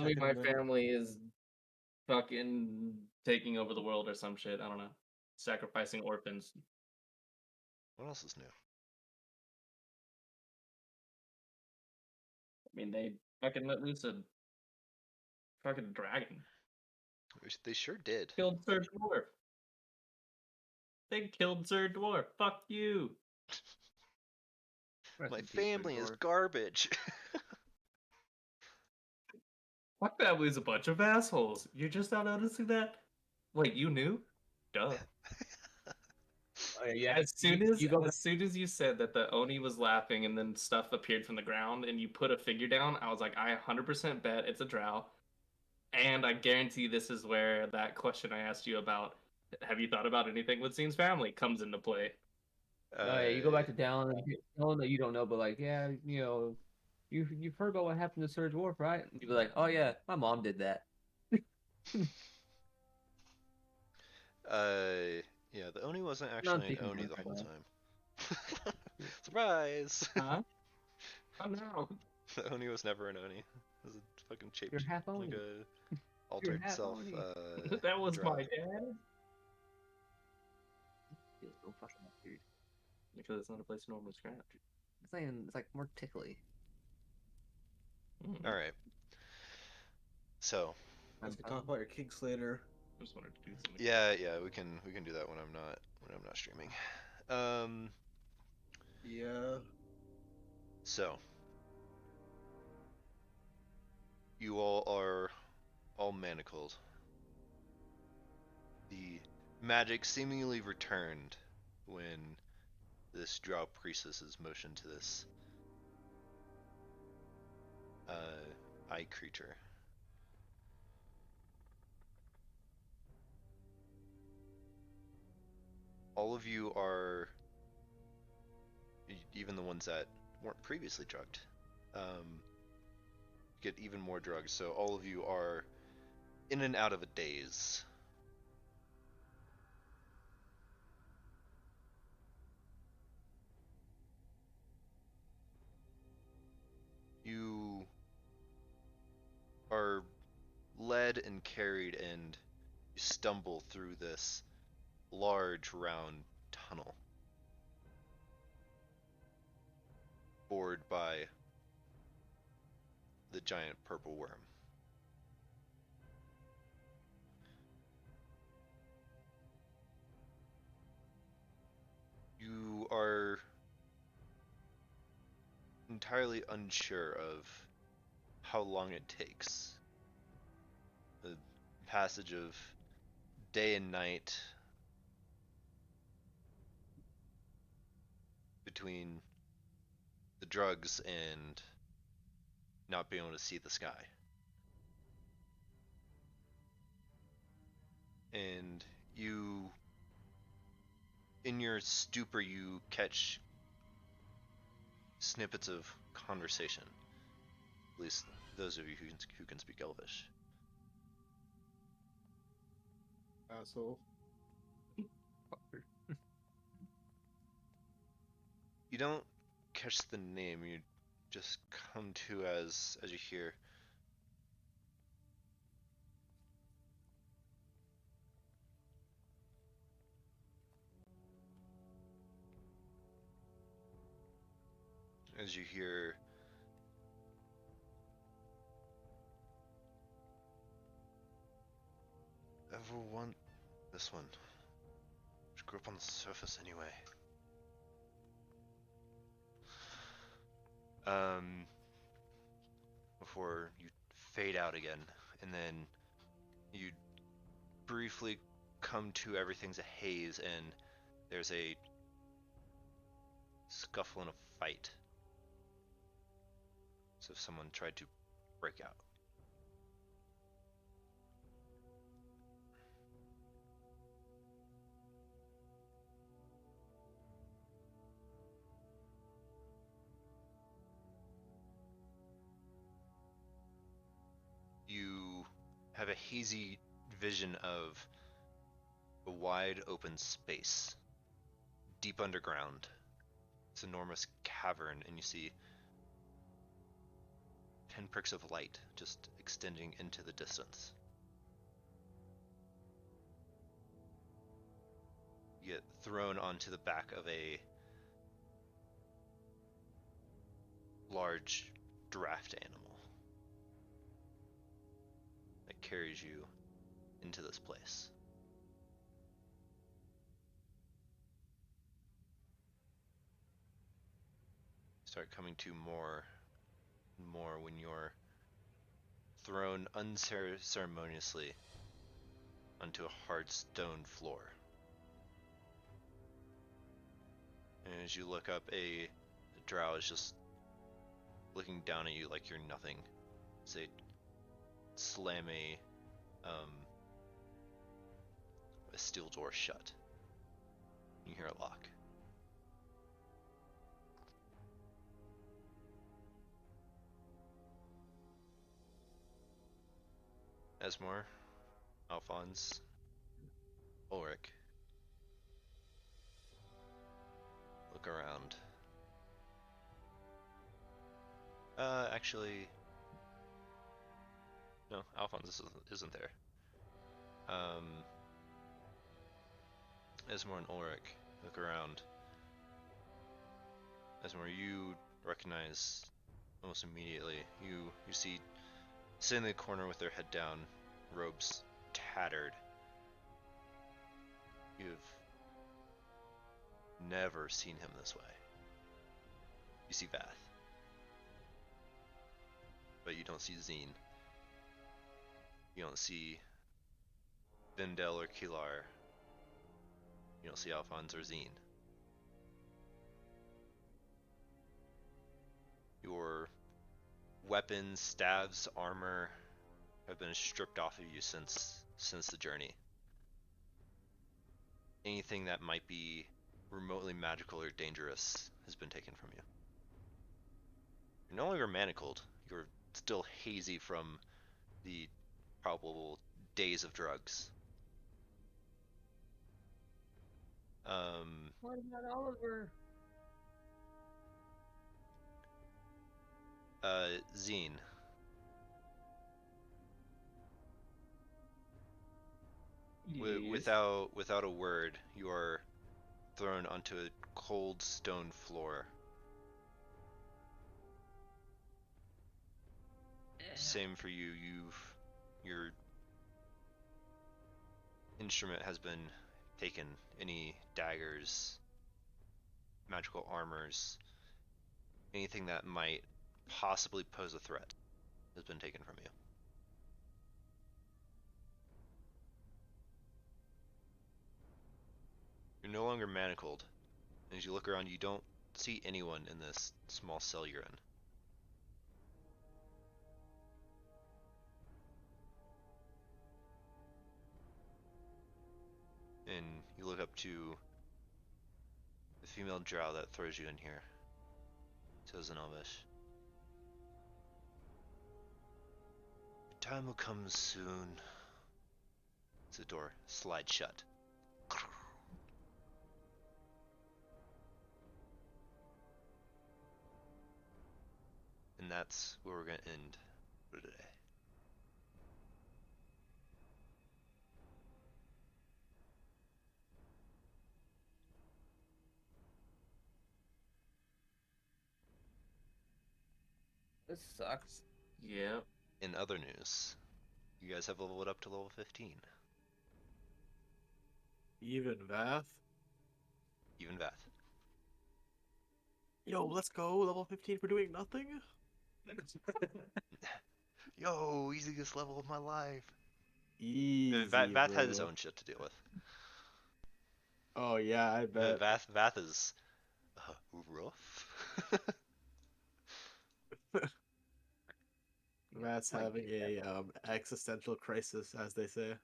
me checking my the- family is fucking taking over the world or some shit. I don't know. Sacrificing orphans. What else is new? I mean, they fucking let loose a fucking dragon. They sure did. Killed Sir Dwarf. They killed Sir Dwarf. Fuck you. Rest My in peace, Sir family is Dwarf. garbage. My family's a bunch of assholes. You're just not noticing that? Wait, you knew? Duh. Oh, yeah. As soon as you go as soon as you said that the Oni was laughing and then stuff appeared from the ground and you put a figure down, I was like, I 100% bet it's a drow. And I guarantee this is where that question I asked you about, have you thought about anything with Scene's family, comes into play. Oh, yeah, you go back to Dallin and tell him that you don't know, but like, yeah, you've heard about what happened to Sir Dwarf, right? And you'd be like, oh yeah, my mom did that. Yeah, the Oni wasn't No, I'm actually an thinking Oni about it the right whole now. time. Surprise! Huh? Oh no. The Oni was never an Oni. It was a fucking shaped You're half like Oni. a altered half self. Oni. That was drow. my dad. Yeah, so fucking weird. Because it's not a place to normally scratch. It's saying it's like more tickly. Mm. All right. So We can talk about your kinks later. I just wanted to do something. yeah, we can do that when I'm not streaming. Yeah. So you all are all manacled. The magic seemingly returned when this drow priestess is motioned to this eye creature. All of you are, even the ones that weren't previously drugged, get even more drugs. So all of you are in and out of a daze. You are led and carried, and you stumble through this large round tunnel bored by the giant purple worm. You are entirely unsure of how long it takes. The passage of day and night between the drugs and not being able to see the sky. And you, in your stupor, you catch snippets of conversation. At least those of you who can speak Elvish. Asshole. You don't catch the name, you just come to as you hear. As you hear, ever want this one? Just grew up on the surface anyway. Before you fade out again, and then you briefly come to everything's a haze, and there's a scuffle and a fight. So someone tried to break out. You have a hazy vision of a wide open space, deep underground. It's an enormous cavern, and you see pinpricks of light just extending into the distance. You get thrown onto the back of a large draft animal that carries you into this place. Start coming to more and more when you're thrown unceremoniously onto a hard stone floor. And as you look up, a drow is just looking down at you like you're nothing. As they slam a steel door shut. You hear a lock. Esmore, Alphonse, Ulrich. Look around. Actually, no, Alphonse isn't there. Esmore and Ulrich look around. Esmore, you recognize almost immediately. You see sitting in the corner with their head down, robes tattered. You've never seen him this way. You see Vath. But you don't see Zine. You don't see Vindel or Kilar. You don't see Alphonse or Zine. Your weapons, staves, armor have been stripped off of you since the journey. Anything that might be remotely magical or dangerous has been taken from you. You're no longer manacled. You're still hazy from the probable days of drugs. What about Oliver? Zine. Yes. Without a word, you are thrown onto a cold stone floor. Same for you. Your instrument has been taken. Any daggers, magical armors, anything that might possibly pose a threat has been taken from you. You're no longer manacled. As you look around, you don't see anyone in this small cell you're in. And you look up to the female drow that throws you in here. Says in Elvish. "Your time will come soon." The door slides shut. And that's where we're going to end for today. This sucks. Yep. In other news, you guys have leveled up to level 15. Even Vath? Even Vath. Yo, let's go. Level 15 for doing nothing? Yo, easiest level of my life. Easy, Vath had his bro. own shit to deal with. Oh, yeah, I bet. Vath is rough. Vath's having a existential crisis, as they say.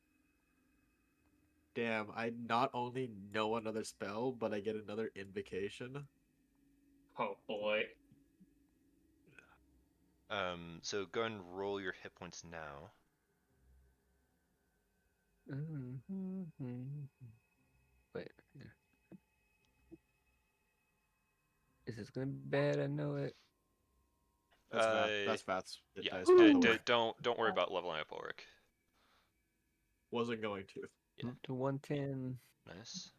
Damn, I not only know another spell, but I get another invocation. Oh boy. So go and roll your hit points now. Wait. Here. Is this gonna be bad? I know it. That's Vats. Yeah, Dice, by the way. don't worry about leveling up Ulrich. Wasn't going to. Yeah. Up to 110. Nice.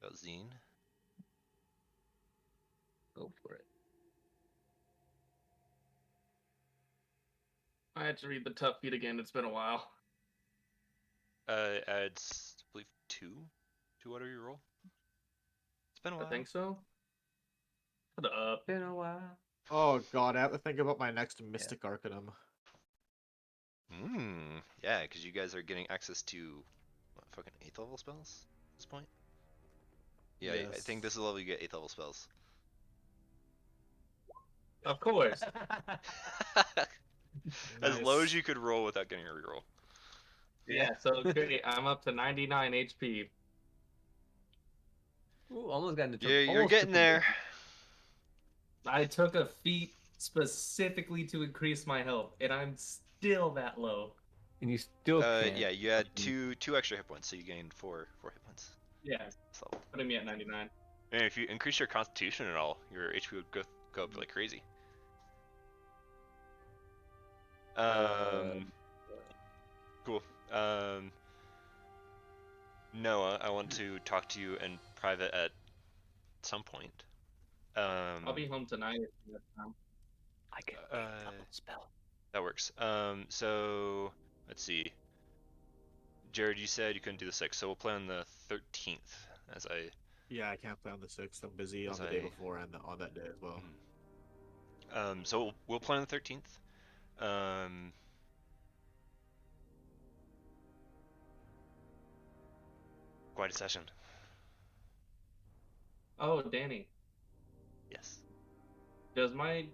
Got Zine. Go for it. I had to read the tough feat again. It's been a while. Adds, I believe, two whatever you roll. It's been a while. I think so. Put it up. Been a while. Oh god, I have to think about my next Mystic Arcanum. Yeah, because you guys are getting access to what, fucking 8th level spells at this point. Yeah, I Yes. think this is the level you get 8th level spells. Of course. As low Nice. as you could roll without getting a reroll. Yeah, so great. I'm up to 99 HP. Ooh, almost got into Yeah, you're almost getting triple there. I took a feat specifically to increase my health, and I'm still that low. and you still can't. Yeah, you had two extra hit points, so you gained four hit points. Yeah, This level. putting me at 99. And if you increase your constitution at all, your HP would go up like crazy. Cool. Noah, I want to talk to you in private at some point. I'll be home tonight. If you have time. I can double spell. That works. So let's see. Jared, you said you couldn't do the 6th, so we'll play on the 13th. As I Yeah, I can't play on the 6th. I'm busy on As the day I- before and on that day as well. So we'll play on the 13th. Quite a session. Oh, Danny, Yes. does my